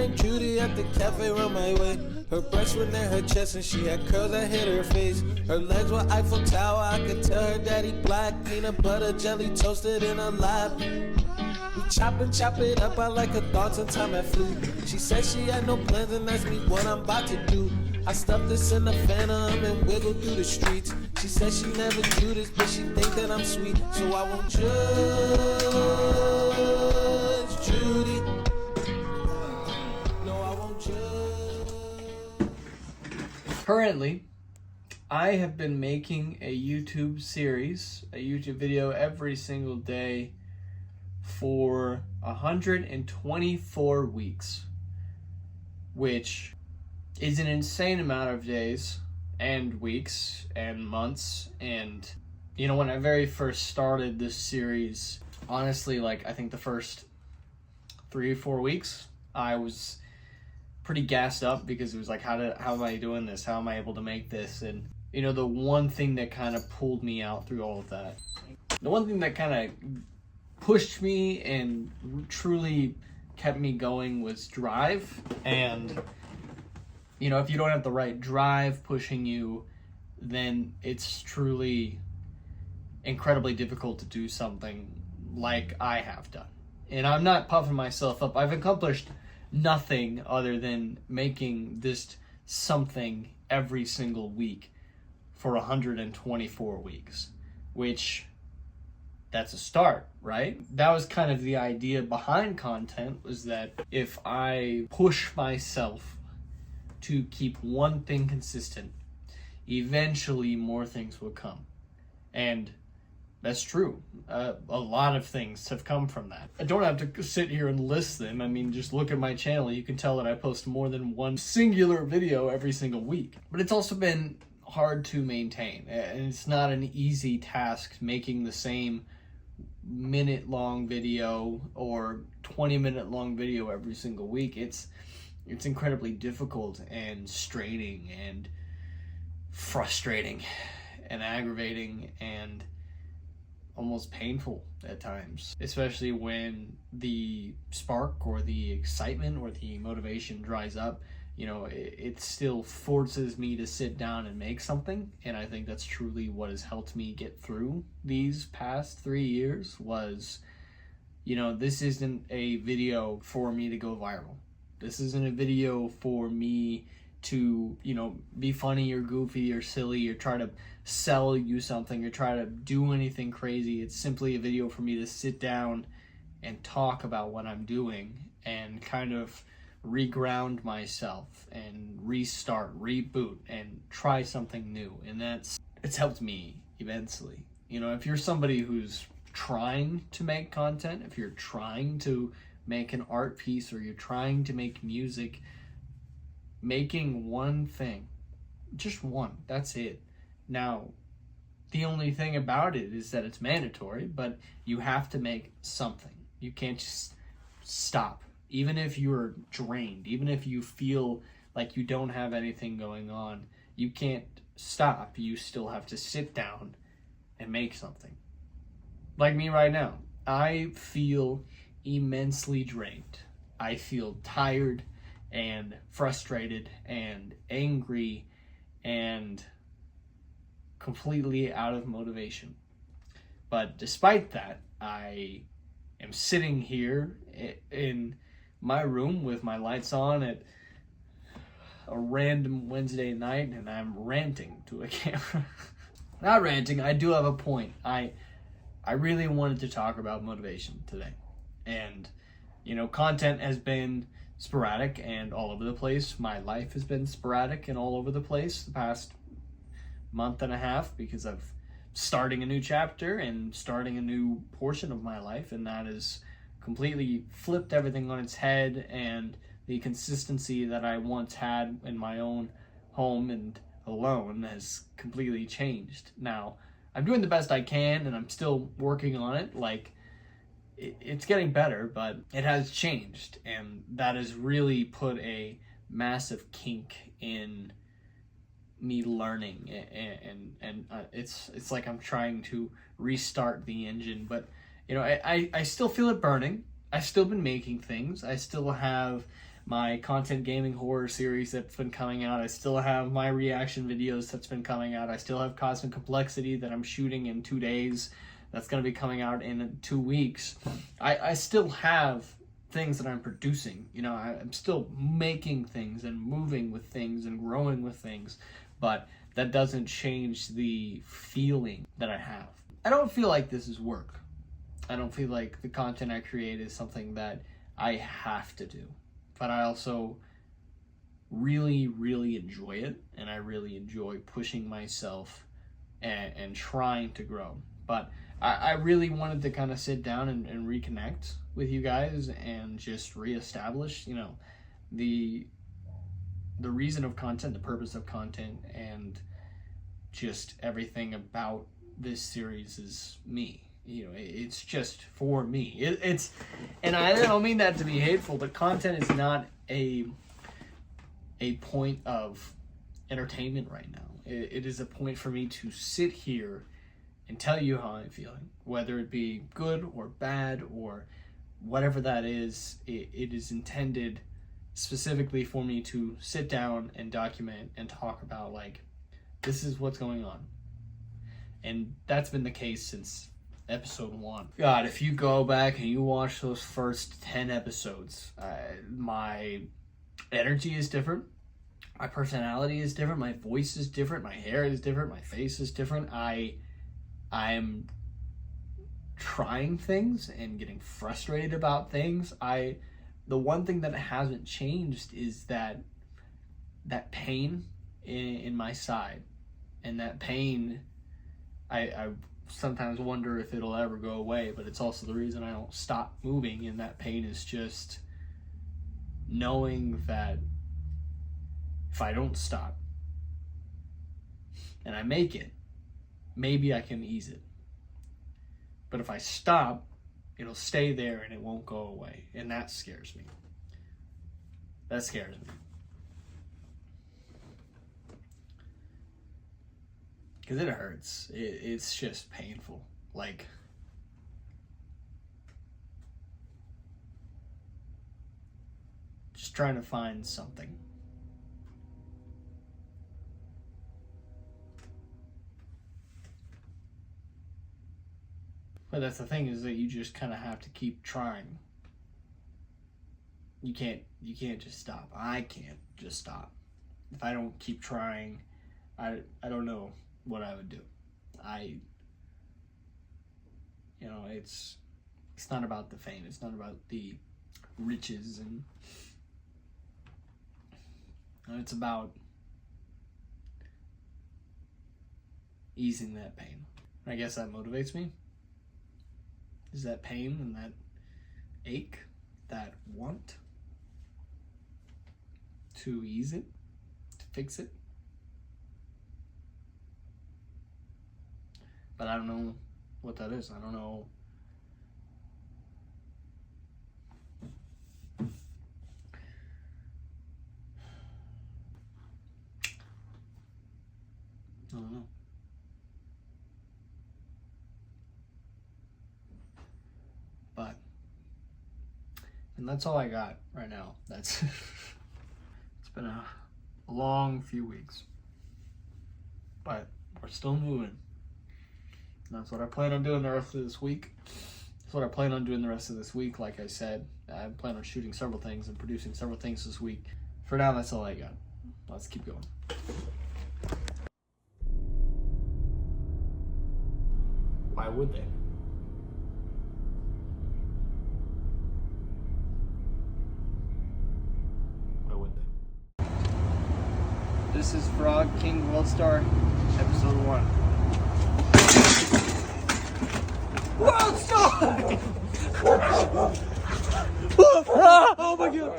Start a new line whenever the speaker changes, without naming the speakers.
named Judy at the cafe around my way. Her breasts were near her chest and she had curls that hit her face. Her legs were Eiffel Tower, I could tell her daddy black. Peanut butter jelly toasted in her lap. We chop it up, I like her thoughts and time at food. She said she had no plans and asked me what I'm about to do. I stuffed this in the phantom and wiggled through the streets. She said she never do this, but she think that I'm sweet. So I won't judge Judy. No, I won't judge.
Currently, I have been making a YouTube series, a YouTube video every single day for 124 weeks, which is an insane amount of days and weeks and months. And you know, when I very first started this series, honestly, like I think the first 3 or 4 weeks I was pretty gassed up because it was like, how am I doing this? How am I able to make this? And you know, the one thing that kind of pulled me out through all of that, the one thing that kind of pushed me and truly kept me going was drive. And you know, if you don't have the right drive pushing you, then it's truly incredibly difficult to do something like I have done. And I'm not puffing myself up. I've accomplished nothing other than making this something every single week for 124 weeks, which that's a start, right? That was kind of the idea behind content, was that if I push myself to keep one thing consistent, eventually more things will come. And that's true. A lot of things have come from that. I don't have to sit here and list them. I mean, just look at my channel. You can tell that I post more than one singular video every single week. But it's also been hard to maintain. And it's not an easy task making the same minute-long video or 20-minute-long video every single week. It's incredibly difficult and straining and frustrating and aggravating and almost painful at times, especially when the spark or the excitement or the motivation dries up. You know, it still forces me to sit down and make something. And I think that's truly what has helped me get through these past 3 years was, you know, this isn't a video for me to go viral. This isn't a video for me to, you know, be funny or goofy or silly or try to sell you something or try to do anything crazy. It's simply a video for me to sit down and talk about what I'm doing and kind of reground myself and restart, reboot, and try something new. And it's helped me immensely. You know, if you're somebody who's trying to make content, if you're trying to make an art piece or you're trying to make music, making one thing, just one, that's it. Now, the only thing about it is that it's mandatory, but you have to make something. You can't just stop. Even if you're drained, even if you feel like you don't have anything going on, you can't stop. You still have to sit down and make something. Like me right now, I feel immensely drained. I feel tired and frustrated and angry and completely out of motivation. But despite that, I am sitting here in my room with my lights on at a random Wednesday night and I'm ranting to a camera. Not ranting, I do have a point. I really wanted to talk about motivation today. And, you know, content has been sporadic and all over the place. My life has been sporadic and all over the place the past month and a half because I'm starting a new chapter and starting a new portion of my life, and that has completely flipped everything on its head, and the consistency that I once had in my own home and alone has completely changed. Now, I'm doing the best I can and I'm still working on it. Like, it's getting better, but it has changed, and that has really put a massive kink in me learning, and it's like I'm trying to restart the engine. But you know, I still feel it burning. I've still been making things. I still have my content gaming horror series that's been coming out. I still have my reaction videos that's been coming out. I still have Cosmic Complexity that I'm shooting in 2 days. That's going to be coming out in 2 weeks. I still have things that I'm producing. You know, I'm still making things and moving with things and growing with things, but that doesn't change the feeling that I have. I don't feel like this is work. I don't feel like the content I create is something that I have to do. But I also really, really enjoy it, and I really enjoy pushing myself and trying to grow. But I really wanted to kind of sit down and reconnect with you guys and just reestablish, you know, the reason of content, the purpose of content, and just everything about this series is me. You know, it's just for me. It's, and I don't mean that to be hateful, but content is not a point of entertainment right now. It is a point for me to sit here and tell you how I'm feeling, whether it be good or bad or whatever that is. It is intended specifically for me to sit down and document and talk about, like, this is what's going on. And that's been the case since episode 1. God, if you go back and you watch those first 10 episodes, my energy is different, my personality is different, my voice is different, my hair is different, my face is different. I'm trying things and getting frustrated about things. The one thing that hasn't changed is that pain in my side, and that pain, I sometimes wonder if it'll ever go away, but it's also the reason I don't stop moving. And that pain is just knowing that if I don't stop and I make it, maybe I can ease it. But if I stop, it'll stay there and it won't go away. And that scares me. That scares me. Because it hurts. It's just painful. Like, just trying to find something. But that's the thing, is that you just kind of have to keep trying. You can't just stop. I can't just stop. If I don't keep trying, I don't know what I would do. You know, it's not about the fame. It's not about the riches, and it's about easing that pain. I guess that motivates me. Is that pain and that ache, that want to ease it, to fix it. But I don't know what that is. I don't know. I don't know. But, and that's all I got right now. That's, it's been a long few weeks. But we're still moving. That's what I plan on doing the rest of this week. That's what I plan on doing the rest of this week. Like I said, I plan on shooting several things and producing several things this week. For now, that's all I got. Let's keep going. Why would they? Why would they? This is Frog King Worldstar, episode 1. Worldstar! Oh my god!